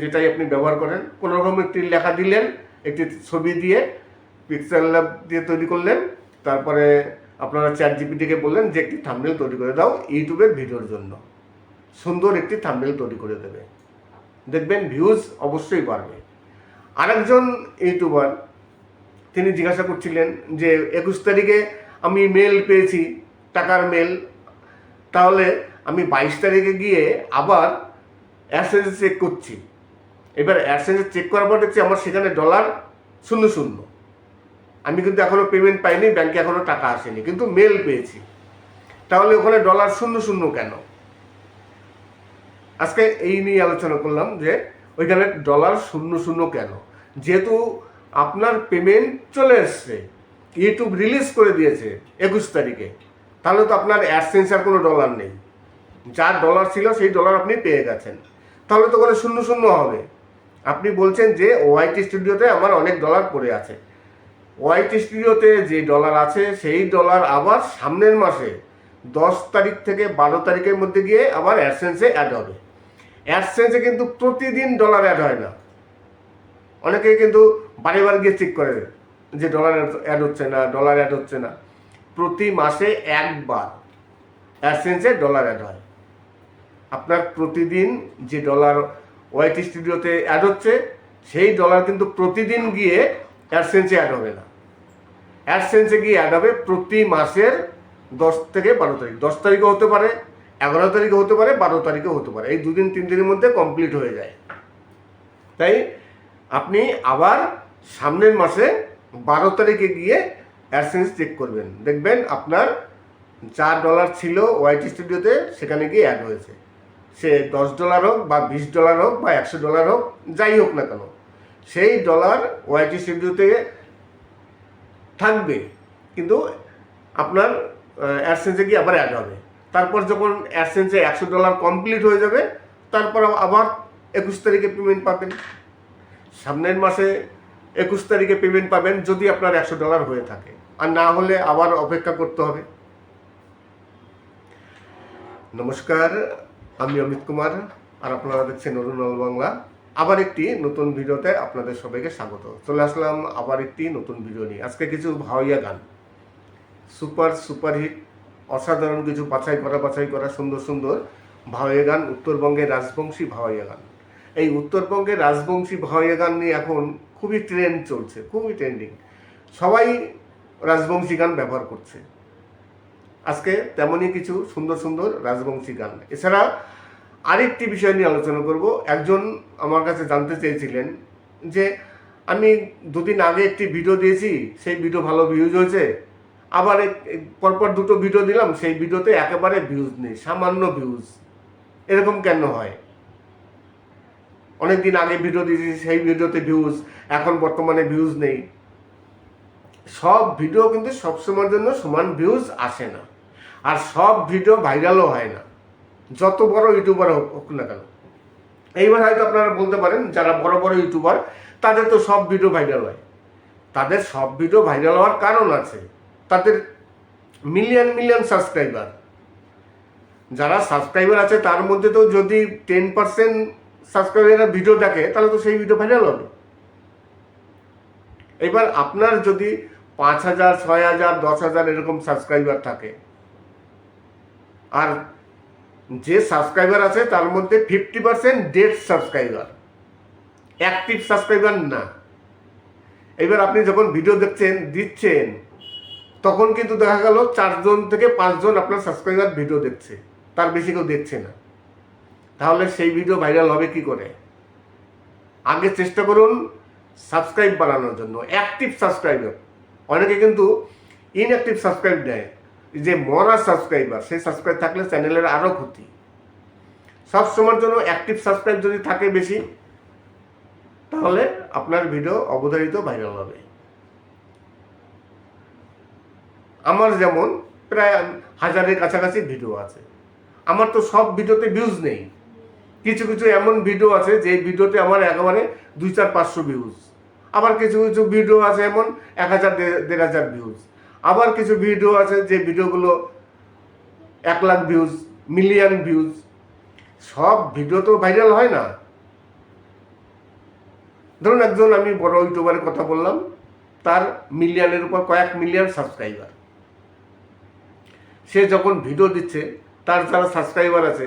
যেটাই আপনি ব্যবহার করেন, কোনো রকম একটি লেখা দিলেন, একটি ছবি দিয়ে পিক্সেল ল্যাব দিয়ে তৈরি করলেন, তারপরে আপনারা চ্যাট জিপিটিকে বললেন যে একটি থাম্বনেল তৈরি করে দাও ইউটিউবের ভিডিওর জন্য। সুন্দর একটি থাম্বনেল তৈরি করে দেবে, দেখবেন ভিউজ অবশ্যই বাড়বে। আরেকজন ইউটিউবার তিনি জিজ্ঞাসা করছিলেন যে 21 তারিখে আমি মেল পেয়েছি, টাকার মেল, তাহলে আমি 22 তারিখে গিয়ে আবার অ্যাডসেন্স চেক করছি। এবার অ্যাডসেন্স চেক করার পর দেখছি আমার সেখানে $0 আমি কিন্তু এখনও পেমেন্ট পাইনি, ব্যাংকে এখনও টাকা আসেনি, কিন্তু মেল পেয়েছি। তাহলে ওখানে $0 কেন? আজকে এই নিয়ে আলোচনা করলাম যে ওইখানে $0 কেন। যেহেতু আপনার পেমেন্ট চলে এসছে, ইউটিউব রিলিজ করে দিয়েছে 21 তারিখে, তাহলে তো আপনার অ্যাডসেন্স আর কোনো ডলার নেই। যার ডলার ছিল সেই ডলার আপনি পেয়ে গেছেন, তাহলে তো ওখানে $0 হবে। আপনি বলছেন যে ওয়াইটি স্টুডিওতে আমার অনেক ডলার পড়ে আছে। ওয়াইটি স্টুডিওতে যে ডলার আছে সেই ডলার আবার সামনের মাসে 10 তারিখ থেকে 12 তারিখের মধ্যে গিয়ে আবার অ্যাডসেন্সে অ্যাড হবে। অ্যাডসেন্সে কিন্তু প্রতিদিন ডলার অ্যাড হয় না। অনেকে কিন্তু বারে বারে গিয়ে চেক করে যে ডলার অ্যাড হচ্ছে না, ডলার অ্যাড হচ্ছে না। প্রতি মাসে একবার অ্যাডসেন্সে ডলার অ্যাড হয়। আপনার প্রতিদিন যে ডলার ওয়াইটি স্টুডিওতে অ্যাড হচ্ছে সেই ডলার কিন্তু প্রতিদিন গিয়ে অ্যাডসেন্সে অ্যাড হবে না। অ্যাডসেন্সে গিয়ে অ্যাড হবে প্রতি মাসের 10 থেকে 12 তারিখ। 10 তারিখও হতে পারে, 11 তারিখও হতে পারে, 12 তারিখও হতে পারে। এই 2 দিন 3 দিনের মধ্যে কমপ্লিট হয়ে যায়। তাই আপনি আবার সামনের মাসে 12 তারিখে গিয়ে অ্যাডসেন্স চেক করবেন, দেখবেন আপনার যা ডলার ছিল ওয়াইটি স্টুডিওতে সেখানে গিয়ে অ্যাড হয়েছে। সে $10 হোক বা $20 হোক বা $100 হোক, যাই হোক না কেন, সেই ডলার ওয়াইটি স্টুডিওতে থাকবে, কিন্তু আপনার অ্যাডসেন্সে গিয়ে আবার অ্যাড হবে। তারপর যখন অ্যাডসেন্সে $100 কমপ্লিট হয়ে যাবে, তারপর আবার 21 তারিখে পেমেন্ট পাবেন। সামনের মাসে 21 তারিখে পেমেন্ট পাবেন যদি আপনার $100 হয়ে থাকে, আর না হলে আবার অপেক্ষা করতে হবে। নমস্কার, আমি অমিত কুমার, আর আপনারা দেখছেন অরুণ অল বাংলা। আবার একটি নতুন ভিডিওতে আপনাদের সবাইকে স্বাগত। চলে আসলাম আবার একটি নতুন ভিডিও নিয়ে। আজকে কিছু ভাওয়াইয়া গান, সুপারহিট, অসাধারণ কিছু বাছাই করা সুন্দর সুন্দর ভাওয়াইয়া গান, উত্তরবঙ্গের রাজবংশী ভাওয়াইয়া গান। এই উত্তরবঙ্গের রাজবংশী ভাওয়াইয়া গান নিয়ে এখন খুবই ট্রেন্ড চলছে, খুবই ট্রেন্ডিং। সবাই রাজবংশী গান ব্যবহার করছে। আজকে তেমনই কিছু সুন্দর সুন্দর রাজবংশী গান। এছাড়া আরেকটি বিষয় নিয়ে আলোচনা করব। একজন আমার কাছে জানতে চেয়েছিলেন যে আমি 2 দিন আগে একটি ভিডিও দিয়েছি, সেই ভিডিও ভালো ভিউজ হয়েছে, আবার পরপর 2টো ভিডিও দিলাম, সেই ভিডিওতে একেবারে ভিউজ নেই, সামান্য ভিউজ। এরকম কেন হয়? অনেক দিন আগে ভিডিও দিয়েছি, সেই ভিডিওতে ভিউজ, এখন বর্তমানে ভিউজ নেই। সব ভিডিও কিন্তু সবসময়ের জন্য সমান ভিউজ আসে না, আর সব ভিডিও ভাইরালও হয় না। যত বড় ইউটিউবার হোক না কেন। এইবার হয়তো আপনারা বলতে পারেন যারা বড় বড় ইউটিউবার তাদের তো সব ভিডিও ভাইরাল হয়। তাদের সব ভিডিও ভাইরাল হওয়ার কারণ আছে, তাদের মিলিয়ন মিলিয়ন সাবস্ক্রাইবার। যারা সাবস্ক্রাইবার আছে তার মধ্যে তো যদি 10% সাবস্ক্রাইবাররা ভিডিও দেখে তাহলে তো সেই ভিডিও ভাইরাল হবে। এবার আপনার যদি 5,000, 6,000, 10,000 এরকম সাবস্ক্রাইবার থাকে, আর যে সাবস্ক্রাইবার আছে তার মধ্যে 50% ডেড সাবস্ক্রাইবার, অ্যাক্টিভ সাবস্ক্রাইবার না। এবার আপনি যখন ভিডিও দিচ্ছেন তখন কিন্তু দেখা গেল 4 জন থেকে 5 জন আপনার সাবস্ক্রাইবার ভিডিও দেখছে, তার বেশি কেউ দেখছে না। তাহলে সেই ভিডিও ভাইরাল হবে কি করে? আগে চেষ্টা করুন সাবস্ক্রাইব বাড়ানোর জন্য, অ্যাক্টিভ সাবস্ক্রাইবার। অনেকে কিন্তু ইনঅ্যাক্টিভ সাবস্ক্রাইব দেয়, যে মরা সাবস্ক্রাইবার, সেই সাবস্ক্রাইব থাকলে চ্যানেলের আরও ক্ষতি। সব সময়ের জন্য অ্যাক্টিভ সাবস্ক্রাইব যদি থাকে বেশি, তাহলে আপনার ভিডিও অবধারিত ভাইরাল হবে। আমার যেমন প্রায় 1000-এর কাছাকাছি ভিডিও আছে। আমার তো সব ভিডিওতে ভিউজ নেই, কিছু কিছু এমন ভিডিও আছে যে ভিডিওতে আমার একেবারে 200-400-500 ভিউজ। আবার কিছু কিছু ভিডিও আছে এমন 1000-1500 ভিউজ। আবার কিছু ভিডিও আছে যে ভিডিওগুলো 1 লাখ ভিউজ, মিলিয়ন ভিউজ। সব ভিডিও তো ভাইরাল হয় না। ধরুন একজন, আমি বড় ইউটিউবারের কথা বললাম, তার মিলিয়নের উপর কয়েক মিলিয়ন সাবস্ক্রাইবার। সে যখন ভিডিও দিচ্ছে, তার যারা সাবস্ক্রাইবার আছে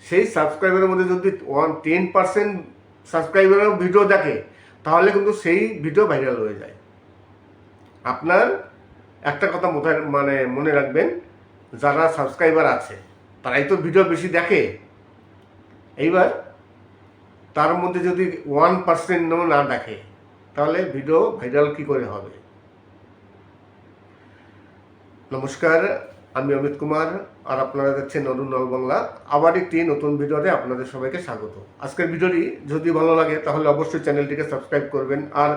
সেই সাবস্ক্রাইবারের মধ্যে যদি 10% সাবস্ক্রাইবারও ভিডিও দেখে তাহলে কিন্তু সেই ভিডিও ভাইরাল হয়ে যায়। আপনার একটা কথা মনে রাখবেন, যারা সাবস্ক্রাইবার আছে তারাই তো ভিডিও বেশি দেখে। এইবার তার মধ্যে যদি 1% না দেখে তাহলে ভিডিও ভাইরাল কি করে হবে? নমস্কার, আমি অমিত কুমার, আর আপনারা দেখছেন অরুণ নল বাংলা। আবার একটি নতুন ভিডিওতে আপনাদের সবাইকে স্বাগত। আজকের ভিডিওটি যদি ভালো লাগে তাহলে অবশ্যই চ্যানেলটিকে সাবস্ক্রাইব করবেন, আর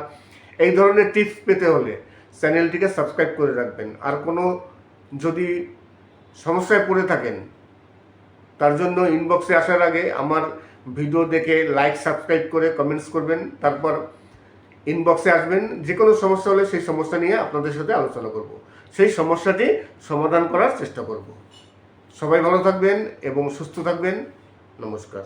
এই ধরনের টিপস পেতে হলে চ্যানেলটিকে সাবস্ক্রাইব করে রাখবেন। আর কোনো যদি সমস্যায় পড়ে থাকেন তার জন্য ইনবক্সে আসার আগে আমার ভিডিও দেখে লাইক, সাবস্ক্রাইব করে কমেন্টস করবেন, তারপর ইনবক্সে আসবেন। যে কোনো সমস্যা হলে সেই সমস্যা নিয়ে আপনাদের সাথে আলোচনা করব, সেই সমস্যাটি সমাধান করার চেষ্টা করব। সবাই ভালো থাকবেন এবং সুস্থ থাকবেন। নমস্কার।